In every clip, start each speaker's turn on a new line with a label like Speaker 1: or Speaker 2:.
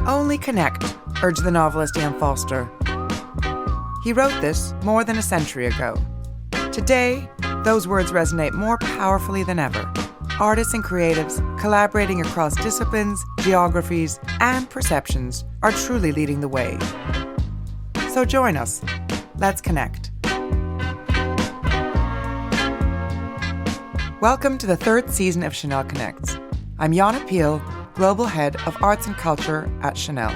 Speaker 1: Only connect, urged the novelist Ian Foster. He wrote this more than a century ago. Today, those words resonate more powerfully than ever. Artists and creatives collaborating across disciplines, geographies, and perceptions are truly leading the way. So join us. Let's connect. Welcome to the third season of Chanel Connects. I'm Yana Peel, Global Head of Arts and Culture at Chanel.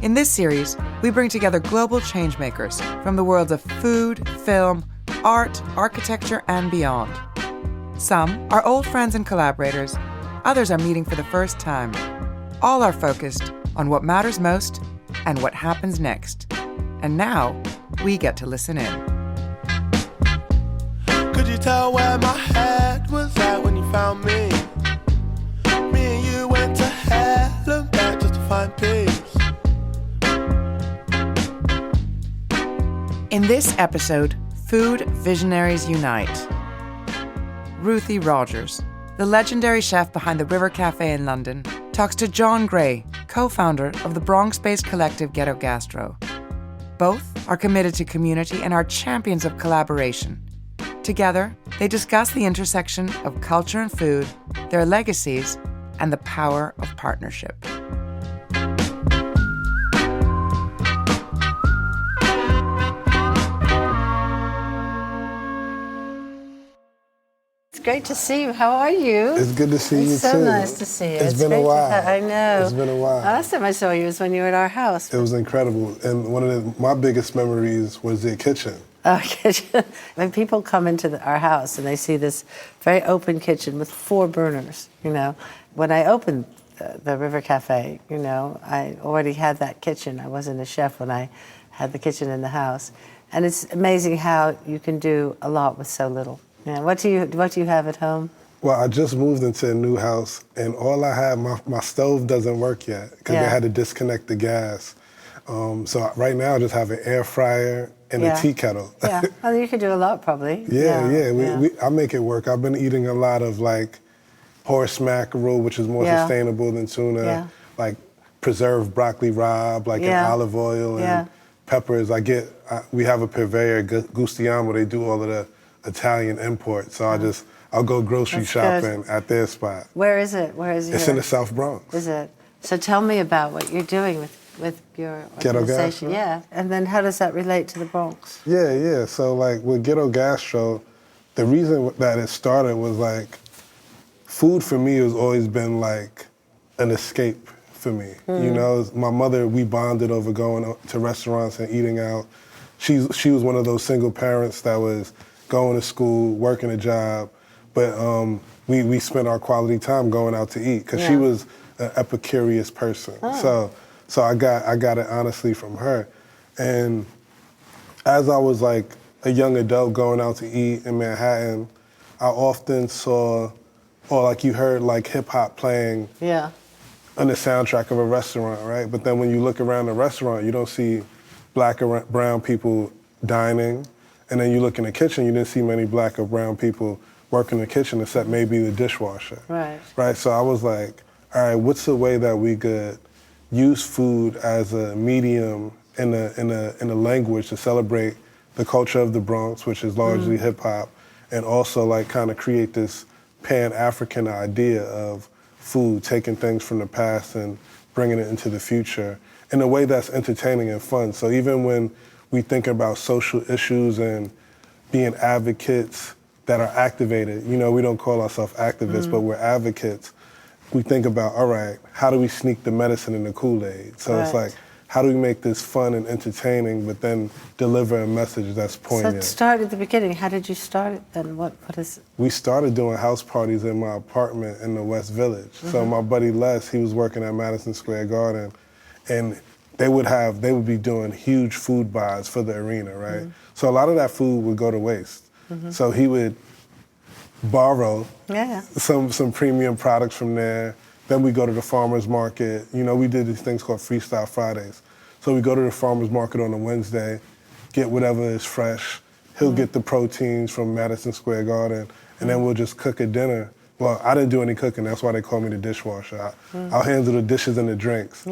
Speaker 1: In this series, we bring together global changemakers from the worlds of food, film, art, architecture, and beyond. Some are old friends and collaborators, others are meeting for the first time. All are focused on what matters most and what happens next. And now, we get to listen in.
Speaker 2: Could you tell where my head was at when you found me? Me and you went to hell and back just to find peace.
Speaker 1: In this episode, Food Visionaries Unite. Ruthie Rogers, the legendary chef behind the River Café in London, talks to Jon Gray, co-founder of the Bronx-based collective Ghetto Gastro. Both are committed to community and are champions of collaboration. Together, they discuss the intersection of culture and food, their legacies, and the power of partnership.
Speaker 3: Great to see you. How are you?
Speaker 4: It's good to see you, too.
Speaker 3: It's so nice to see you.
Speaker 4: It's been a while.
Speaker 3: I know.
Speaker 4: It's been a while.
Speaker 3: Last time I saw you was when you were at our house.
Speaker 4: It was incredible. And one of my biggest memories was the kitchen.
Speaker 3: Our kitchen. When people come into our house and they see this very open kitchen with 4 burners, when I opened the River Café, I already had that kitchen. I wasn't a chef when I had the kitchen in the house. And it's amazing how you can do a lot with so little. Yeah. What do you have at home?
Speaker 4: Well, I just moved into a new house, and all I have, my stove doesn't work yet because they had to disconnect the gas. So right now I just have an air fryer and a tea kettle.
Speaker 3: Yeah, well, you could do a lot probably.
Speaker 4: I make it work. I've been eating a lot of like horse mackerel, which is more sustainable than tuna, like preserved broccoli rabe, like in olive oil and peppers. We have a purveyor, Gustiamo, they do all of the Italian import, so I'll go grocery shopping at their spot.
Speaker 3: Where is it?
Speaker 4: It's in the South Bronx.
Speaker 3: Is it? So tell me about what you're doing with your organization.
Speaker 4: Ghetto Gastro?
Speaker 3: And then how does that relate to the Bronx?
Speaker 4: Yeah. So like with Ghetto Gastro, the reason that it started was like, food for me has always been like an escape for me. My mother, we bonded over going to restaurants and eating out. She was one of those single parents that was going to school, working a job, but we spent our quality time going out to eat because she was an Epicurious person. So I got it honestly from her. And as I was like a young adult going out to eat in Manhattan, I often saw, or like you heard like hip hop playing on the soundtrack of a restaurant, right? But then when you look around the restaurant, you don't see black or brown people dining. And then you look in the kitchen, you didn't see many black or brown people working in the kitchen except maybe the dishwasher. Right. So I was like, all right, what's the way that we could use food as a medium in a language to celebrate the culture of the Bronx, which is largely hip hop, and also like kind of create this Pan-African idea of food, taking things from the past and bringing it into the future in a way that's entertaining and fun. So even when we think about social issues and being advocates that are activated. We don't call ourselves activists, but we're advocates. We think about, all right, how do we sneak the medicine in the Kool-Aid? So it's like, how do we make this fun and entertaining, but then deliver a message that's poignant?
Speaker 3: So start at the beginning. How did you start it then? What is it?
Speaker 4: We started doing house parties in my apartment in the West Village. So my buddy Les, he was working at Madison Square Garden, and they would be doing huge food buys for the arena, right? So a lot of that food would go to waste. So he would borrow some premium products from there. Then we go to the farmer's market. We did these things called Freestyle Fridays. So we go to the farmer's market on a Wednesday, get whatever is fresh. He'll get the proteins from Madison Square Garden, and then we'll just cook a dinner. Well, I didn't do any cooking. That's why they call me the dishwasher. I'll handle the dishes and the drinks.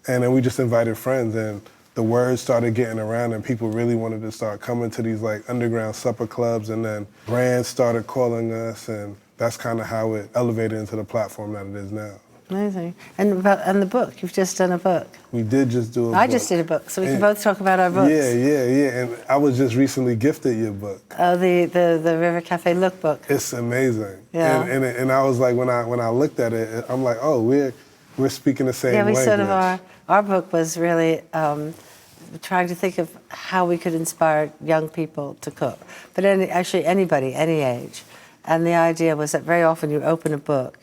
Speaker 4: And then we just invited friends, and the word started getting around, and people really wanted to start coming to these like underground supper clubs, and then brands started calling us, and that's kind of how it elevated into the platform that it is now.
Speaker 3: Amazing. And the book, you've just done a book.
Speaker 4: We did just do a book.
Speaker 3: I just did a book, so we can both talk about our books.
Speaker 4: Yeah. And I was just recently gifted your book.
Speaker 3: Oh, the River Café lookbook.
Speaker 4: It's amazing.
Speaker 3: Yeah.
Speaker 4: And I was like, when I looked at it, I'm like, oh, we're speaking the same language.
Speaker 3: Yeah, we sort of our book was really trying to think of how we could inspire young people to cook, but actually anybody, any age. And the idea was that very often you open a book,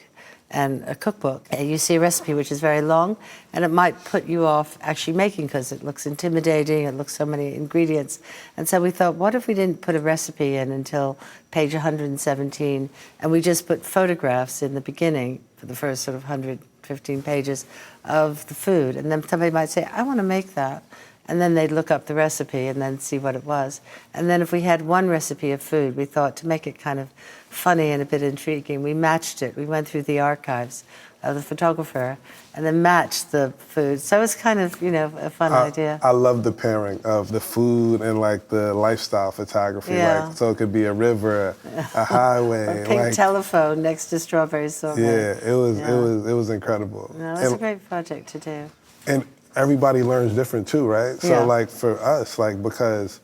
Speaker 3: and a cookbook, and you see a recipe which is very long, and it might put you off actually making because it looks intimidating, it looks so many ingredients. And so we thought, what if we didn't put a recipe in until page 117, and we just put photographs in the beginning for the first sort of 115 pages of the food, and then somebody might say, I want to make that. And then they'd look up the recipe and then see what it was. And then if we had one recipe of food, we thought to make it kind of funny and a bit intriguing, we matched it. We went through the archives of the photographer and then matched the food. So it was kind of, a fun idea.
Speaker 4: I love the pairing of the food and like the lifestyle photography.
Speaker 3: Yeah.
Speaker 4: Like, so it could be a river, a highway.
Speaker 3: A pink telephone next to strawberry sorbet.
Speaker 4: Yeah, it was incredible.
Speaker 3: No, it's a great project to do.
Speaker 4: And everybody learns different too, right? So like for us, like because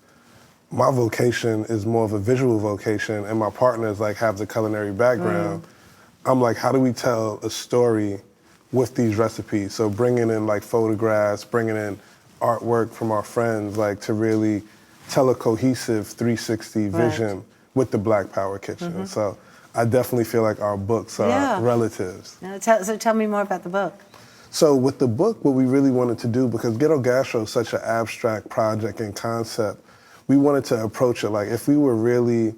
Speaker 4: my vocation is more of a visual vocation and my partners like have the culinary background, I'm like, how do we tell a story with these recipes? So bringing in like photographs, bringing in artwork from our friends, like to really tell a cohesive 360 vision with the Black Power Kitchen. So I definitely feel like our books are relatives.
Speaker 3: So tell me more about the book.
Speaker 4: So with the book, what we really wanted to do, because Ghetto Gastro is such an abstract project and concept, we wanted to approach it like if we were really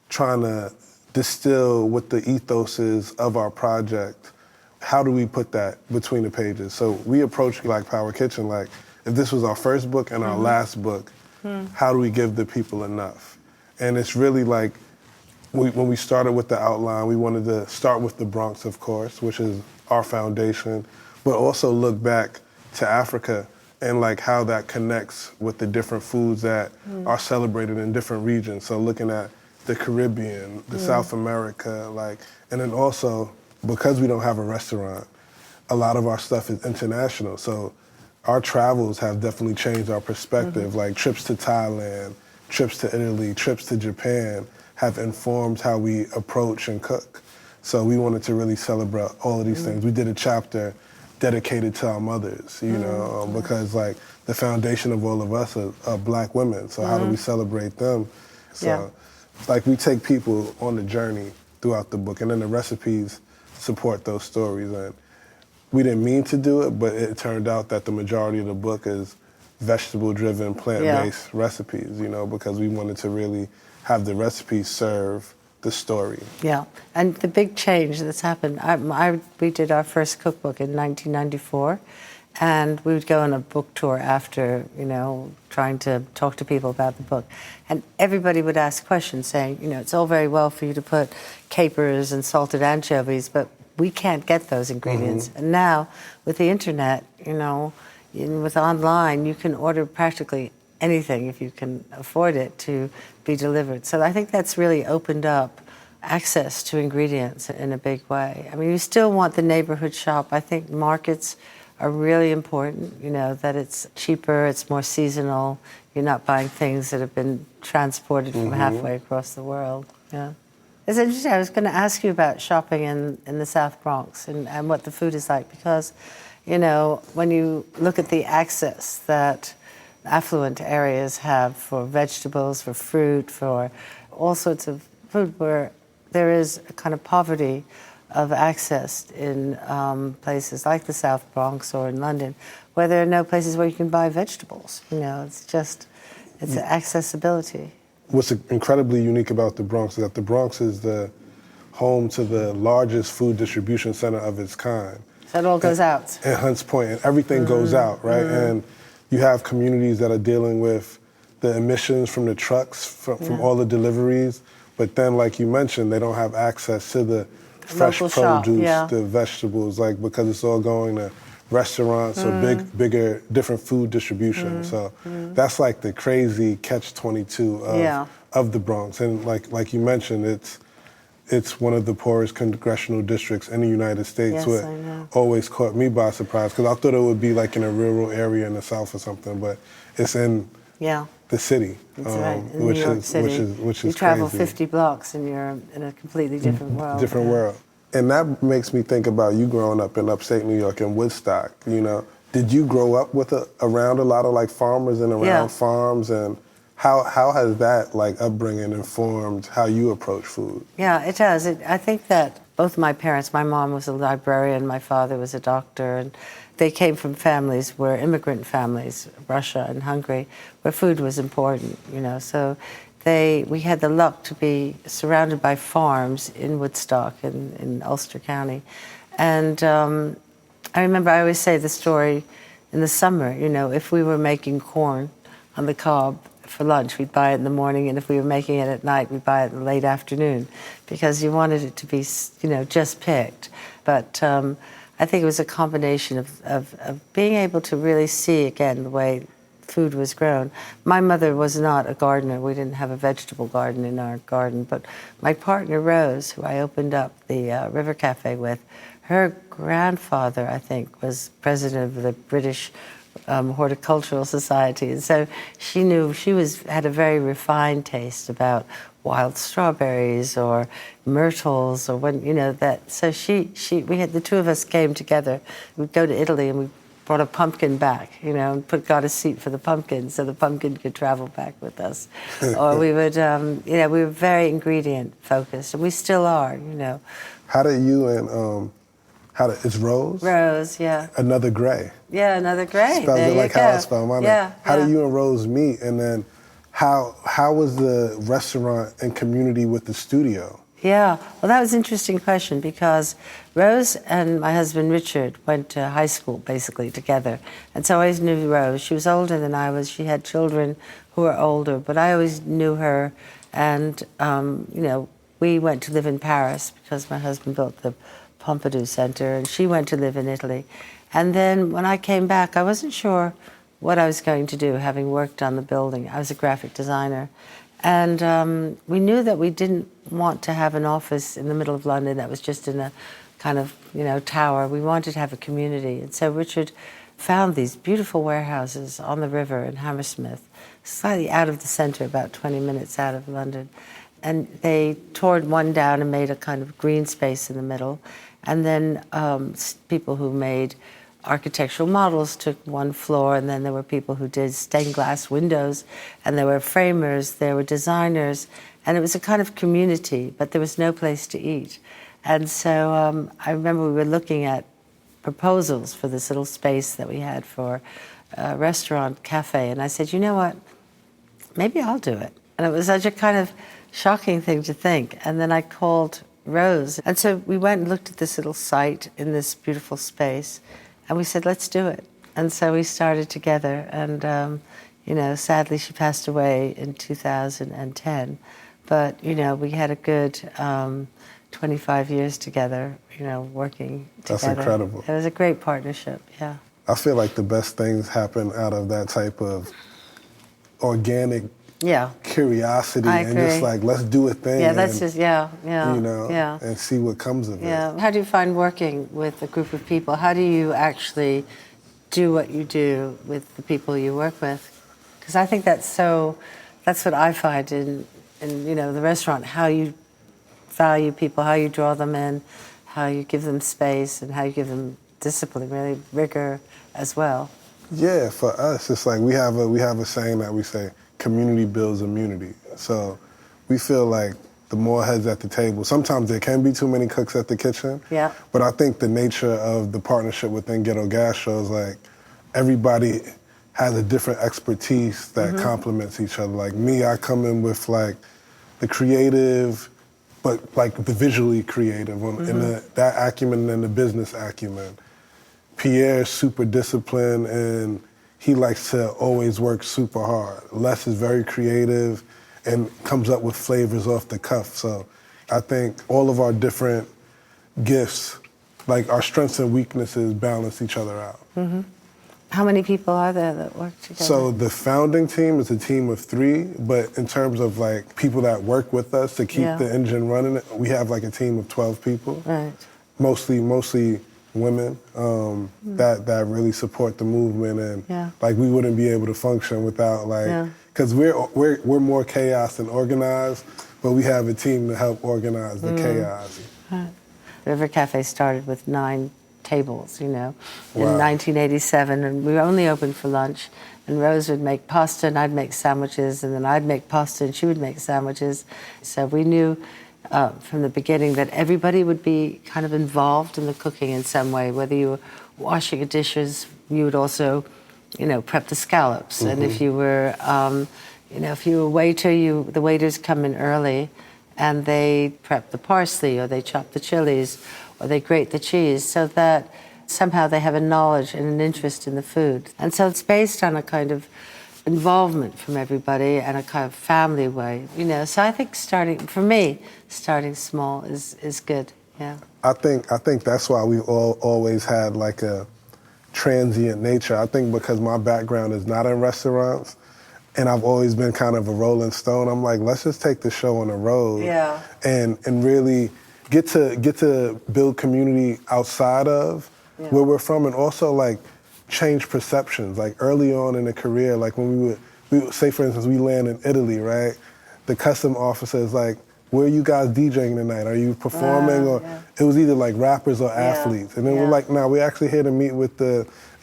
Speaker 4: trying to distill what the ethos is of our project, how do we put that between the pages? So we approached Black Power Kitchen like, if this was our first book and our last book, how do we give the people enough? And it's really like, when we started with the outline, we wanted to start with the Bronx, of course, which is our foundation, but also look back to Africa and like how that connects with the different foods that are celebrated in different regions. So looking at the Caribbean, the South America, like, and then also, because we don't have a restaurant, a lot of our stuff is international. So our travels have definitely changed our perspective, like trips to Thailand, trips to Italy, trips to Japan have informed how we approach and cook. So we wanted to really celebrate all of these things. We did a chapter dedicated to our mothers, because like the foundation of all of us are Black women. So how do we celebrate them? So like we take people on the journey throughout the book, and then the recipes support those stories. And we didn't mean to do it, but it turned out that the majority of the book is vegetable-driven, plant-based recipes, because we wanted to really have the recipes serve the story. Yeah,
Speaker 3: and the big change that's happened, we did our first cookbook in 1994, and we would go on a book tour after, trying to talk to people about the book. And everybody would ask questions saying, it's all very well for you to put capers and salted anchovies, but we can't get those ingredients. And now, with the internet, with online, you can order practically anything, if you can afford it, to be delivered. So I think that's really opened up access to ingredients in a big way. I mean, you still want the neighborhood shop. I think markets are really important, that it's cheaper, it's more seasonal. You're not buying things that have been transported from halfway across the world. Yeah. It's interesting. I was going to ask you about shopping in the South Bronx and what the food is like, because, when you look at the access that affluent areas have for vegetables, for fruit, for all sorts of food, where there is a kind of poverty of access in places like the South Bronx or in London, where there are no places where you can buy vegetables. It's accessibility.
Speaker 4: What's incredibly unique about the Bronx is that the Bronx is the home to the largest food distribution center of its kind.
Speaker 3: So it all goes out.
Speaker 4: And Hunts Point, and everything goes out, right? And you have communities that are dealing with the emissions from the trucks, from all the deliveries, but then, like you mentioned, they don't have access to the fresh
Speaker 3: local
Speaker 4: produce,
Speaker 3: shop,
Speaker 4: the vegetables, because it's all going to restaurants or bigger, different food distribution. So that's like the crazy catch-22 of the Bronx. And like you mentioned, it's one of the poorest congressional districts in the United States.
Speaker 3: Yes,
Speaker 4: What
Speaker 3: I know.
Speaker 4: always caught me by surprise, because I thought it would be like in a rural area in the South or something, but it's in the city.
Speaker 3: That's right. In
Speaker 4: which
Speaker 3: New York
Speaker 4: is
Speaker 3: City.
Speaker 4: which is
Speaker 3: you travel
Speaker 4: crazy.
Speaker 3: 50 blocks and you're in a completely different world.
Speaker 4: Different world. And that makes me think about you growing up in upstate New York in Woodstock, you know. Did you grow up with around a lot of like farmers and around farms, and how has that like upbringing informed how you approach food?
Speaker 3: Yeah, it does. I think that both my parents, my mom was a librarian, my father was a doctor, and they came from families where immigrant families, Russia and Hungary, where food was important, you know. So we had the luck to be surrounded by farms in Woodstock in Ulster County. And I remember I always say the story in the summer, you know, if we were making corn on the cob for lunch, we'd buy it in the morning, and if we were making it at night, we'd buy it in the late afternoon, because you wanted it to be, you know, just picked. But I think it was a combination of being able to really see, again, the way food was grown. My mother was not a gardener. We didn't have a vegetable garden in our garden, but my partner, Rose, who I opened up the River Café with, her grandfather, I think, was president of the British Horticultural Society, and so she knew, had a very refined taste about wild strawberries or myrtles, or when, you know, that. So we had, the two of us came together. We'd go to Italy and we brought a pumpkin back, you know, and got a seat for the pumpkin so the pumpkin could travel back with us. Or we would, you know, we were very ingredient focused, and we still are, you know.
Speaker 4: How did you and it's Rose?
Speaker 3: Rose, yeah.
Speaker 4: Another Gray.
Speaker 3: Yeah, another Gray.
Speaker 4: Spells
Speaker 3: there
Speaker 4: it like
Speaker 3: you
Speaker 4: how
Speaker 3: go.
Speaker 4: I spell my name.
Speaker 3: Yeah,
Speaker 4: How did you and Rose meet, and then how was the restaurant and community with the studio?
Speaker 3: Yeah, well, that was an interesting question, because Rose and my husband Richard went to high school basically together, and so I always knew Rose. She was older than I was. She had children who were older, but I always knew her. And you know, we went to live in Paris because my husband built the Pompidou Center, and she went to live in Italy. And then when I came back, I wasn't sure what I was going to do, having worked on the building. I was a graphic designer. And we knew that we didn't want to have an office in the middle of London that was just in a kind of, you know, tower. We wanted to have a community. And so Richard found these beautiful warehouses on the river in Hammersmith, slightly out of the center, about 20 minutes out of London. And they tore one down and made a kind of green space in the middle. And then people who made architectural models took one floor, and then there were people who did stained glass windows, and there were framers, there were designers, and it was a kind of community, but there was no place to eat. And so I remember we were looking at proposals for this little space that we had for a restaurant cafe, and I said, you know what, maybe I'll do it. And it was such a kind of shocking thing to think. And then I called Rose, and so we went and looked at this little site in this beautiful space, and we said, let's do it. And so we started together, and you know, sadly she passed away in 2010, but you know, we had a good 25 years together, you know, working together.
Speaker 4: That's incredible.
Speaker 3: It was a great partnership, yeah.
Speaker 4: I feel like the best things happen out of that type of organic curiosity, and just like, let's do a thing.
Speaker 3: Yeah, that's
Speaker 4: and,
Speaker 3: just, you know,
Speaker 4: and see what comes of it.
Speaker 3: Yeah. How do you find working with a group of people? How do you actually do what you do with the people you work with? Because I think that's what I find in you know, the restaurant, how you value people, how you draw them in, how you give them space, and how you give them discipline, really rigor as well.
Speaker 4: Yeah, for us, it's like we have a saying that we say, community builds immunity. So we feel like the more heads at the table, sometimes there can be too many cooks at the kitchen.
Speaker 3: Yeah.
Speaker 4: But I think the nature of the partnership within Ghetto Gastro is like everybody has a different expertise that complements each other. Like me, I come in with like the creative, but like the visually creative, and that acumen and the business acumen. Pierre's super disciplined, and he likes to always work super hard. Les is very creative and comes up with flavors off the cuff. So I think all of our different gifts like our strengths and weaknesses balance each other out.
Speaker 3: How many people are there that work together?
Speaker 4: So the founding team is a team of 3, but in terms of like people that work with us to keep the engine running, we have like a team of 12 people.
Speaker 3: Right.
Speaker 4: Mostly women that really support the movement, and like we wouldn't be able to function without like, because we're more chaos than organized, but we have a team to help organize the chaos.
Speaker 3: Right. River Café started with 9 tables, in
Speaker 4: Wow.
Speaker 3: 1987, and we were only open for lunch. And Rose would make pasta, and I'd make sandwiches, and then I'd make pasta, and she would make sandwiches. So we knew from the beginning that everybody would be kind of involved in the cooking in some way. Whether you were washing the dishes, you would also, prep the scallops. And if you were, if you were a waiter, the waiters come in early, and they prep the parsley, or they chop the chilies, or they grate the cheese, so that somehow they have a knowledge and an interest in the food. And so it's based on a kind of involvement from everybody and a kind of family way, So I think starting small is good, yeah.
Speaker 4: I think that's why we've always had like a transient nature. I think because my background is not in restaurants, and I've always been kind of a rolling stone, I'm like, let's just take the show on the road and really get to build community outside of where we're from, and also like change perceptions. Like early on in the career, like when we would say, for instance, we land in Italy, right? The custom officer is like, where are you guys DJing tonight? Are you performing? It was either like rappers or athletes. And then we're like, no, we're actually here to meet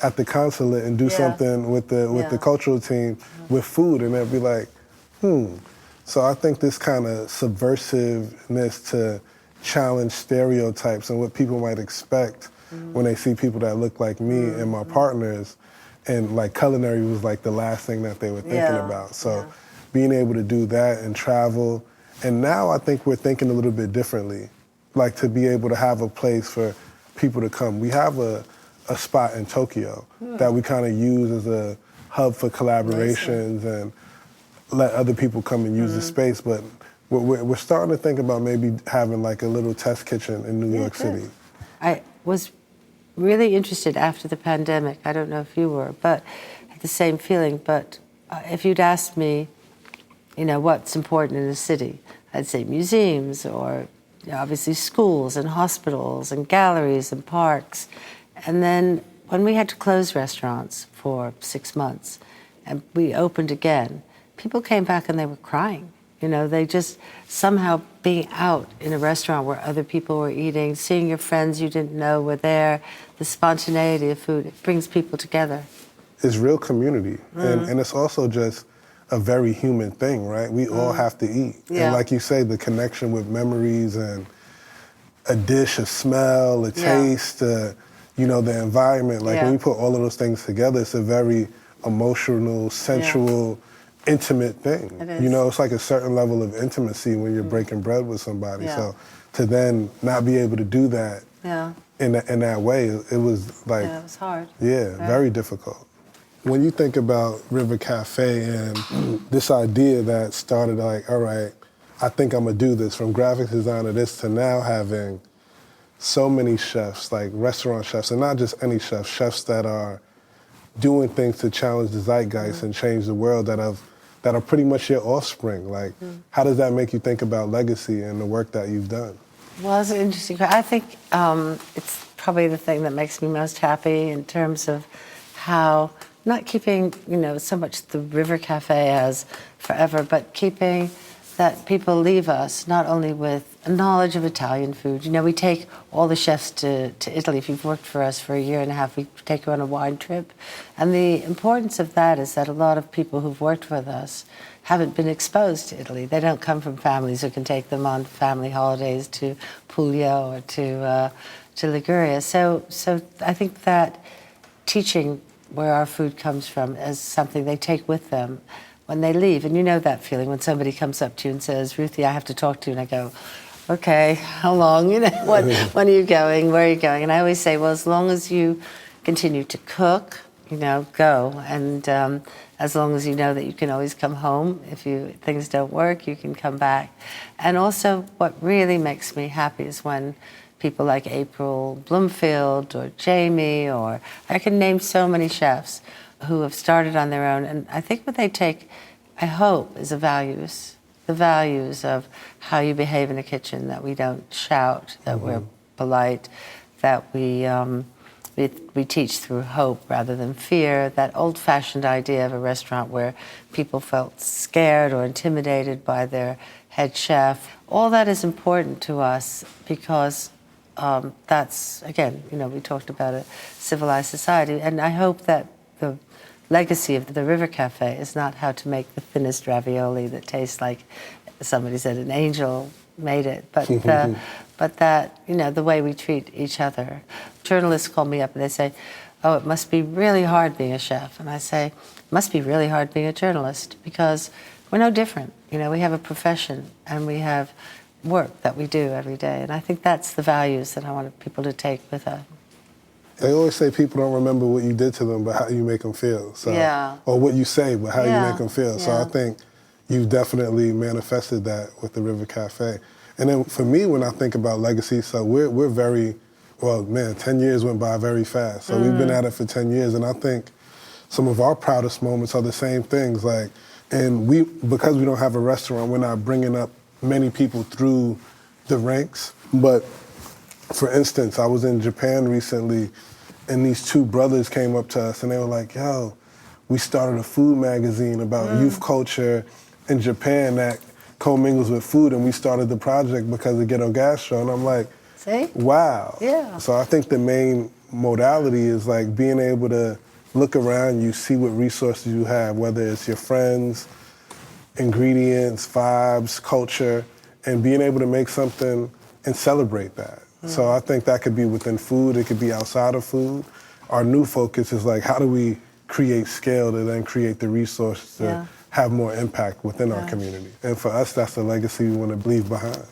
Speaker 4: at the consulate and do something with the cultural team with food. And they'd be like, So I think this kind of subversiveness to challenge stereotypes and what people might expect when they see people that look like me and my partners, and like culinary was like the last thing that they were thinking about. So being able to do that and travel, and now I think we're thinking a little bit differently, like to be able to have a place for people to come. We have a spot in Tokyo that we kind of use as a hub for collaborations and let other people come and use the space, but we're starting to think about maybe having like a little test kitchen in New York City.
Speaker 3: I was really interested after the pandemic. I don't know if you were, but had the same feeling. But if you'd asked me, what's important in a city, I'd say museums, or obviously schools and hospitals and galleries and parks. And then when we had to close restaurants for 6 months and we opened again, people came back and they were crying. They just somehow being out in a restaurant where other people were eating, seeing your friends you didn't know were there, the spontaneity of food, it brings people together.
Speaker 4: It's real community. And it's also just a very human thing, right? We all have to eat.
Speaker 3: Yeah.
Speaker 4: And like you say, the connection with memories and a dish, a smell, a taste, the environment. Like when we put all of those things together, it's a very emotional, sensual, intimate thing.
Speaker 3: It is.
Speaker 4: It's like a certain level of intimacy when you're breaking bread with somebody. So to then not be able to do that in that way, it was like...
Speaker 3: Yeah, it was hard.
Speaker 4: Yeah, very difficult. When you think about River Café and this idea that started like, all right, I think I'm gonna do this, from graphic design to this, to now having so many chefs, like restaurant chefs, and not just any chefs, chefs that are doing things to challenge the zeitgeist and change the world, that are pretty much your offspring. Like, how does that make you think about legacy and the work that you've done?
Speaker 3: Well, it's interesting. I think it's probably the thing that makes me most happy in terms of how, not keeping, so much the River Café as forever, but keeping that people leave us not only with a knowledge of Italian food. We take all the chefs to Italy. If you've worked for us for a year and a half, we take you on a wine trip. And the importance of that is that a lot of people who've worked with us haven't been exposed to Italy. They don't come from families who can take them on family holidays to Puglia or to Liguria. So I think that teaching where our food comes from is something they take with them when they leave. And that feeling when somebody comes up to you and says, Ruthie, I have to talk to you. And I go, okay, how long? When are you going? Where are you going? And I always say, well, as long as you continue to cook, go. And as long as you know that you can always come home. If things don't work, you can come back. And also what really makes me happy is when people like April Bloomfield or Jamie, or I can name so many chefs who have started on their own. And I think what they take, I hope, is the values of how you behave in the kitchen, that we don't shout, that we're polite, that we teach through hope rather than fear, that old-fashioned idea of a restaurant where people felt scared or intimidated by their head chef. All that is important to us because that's, again, we talked about a civilized society, and I hope that the legacy of the River Café is not how to make the thinnest ravioli that tastes like, somebody said, an angel made it, but that, the way we treat each other. Journalists call me up and they say, oh, it must be really hard being a chef. And I say, it must be really hard being a journalist, because we're no different. We have a profession and we have work that we do every day. And I think that's the values that I want people to take with us.
Speaker 4: They always say people don't remember what you did to them, but how you make them feel. So, or what you say, but how you make them feel. So I think you've definitely manifested that with the River Café. And then for me, when I think about legacy, so we're very, 10 years went by very fast. So we've been at it for 10 years, and I think some of our proudest moments are the same things. Because we don't have a restaurant, we're not bringing up many people through the ranks. But for instance, I was in Japan recently, and these two brothers came up to us, and they were like, yo, we started a food magazine about youth culture in Japan that commingles with food, and we started the project because of Ghetto Gastro. And I'm like,
Speaker 3: see?
Speaker 4: Wow.
Speaker 3: Yeah.
Speaker 4: So I think the main modality is being able to look around you, see what resources you have, whether it's your friends, ingredients, vibes, culture, and being able to make something and celebrate that. So I think that could be within food, it could be outside of food. Our new focus is how do we create scale to then create the resources to have more impact within our community. And for us, that's the legacy we want to leave behind.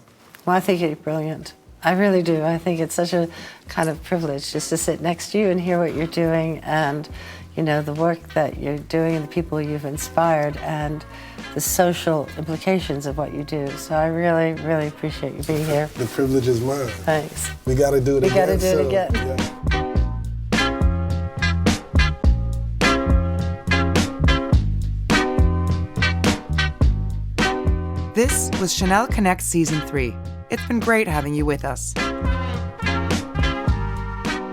Speaker 3: Well, I think you're brilliant. I really do. I think it's such a kind of privilege just to sit next to you and hear what you're doing, and the work that you're doing and the people you've inspired and the social implications of what you do. So I really, really appreciate you being here.
Speaker 4: The privilege is mine.
Speaker 3: Thanks.
Speaker 4: We got to do it again.
Speaker 3: We got to do it again.
Speaker 4: Yeah.
Speaker 1: This was Chanel Connect Season 3. It's been great having you with us.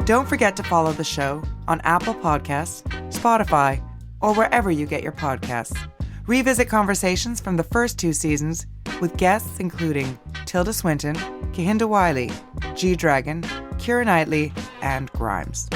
Speaker 1: Don't forget to follow the show on Apple Podcasts, Spotify, or wherever you get your podcasts. Revisit conversations from the first 2 seasons with guests including Tilda Swinton, Kahinda Wiley, G-Dragon, Keira Knightley, and Grimes.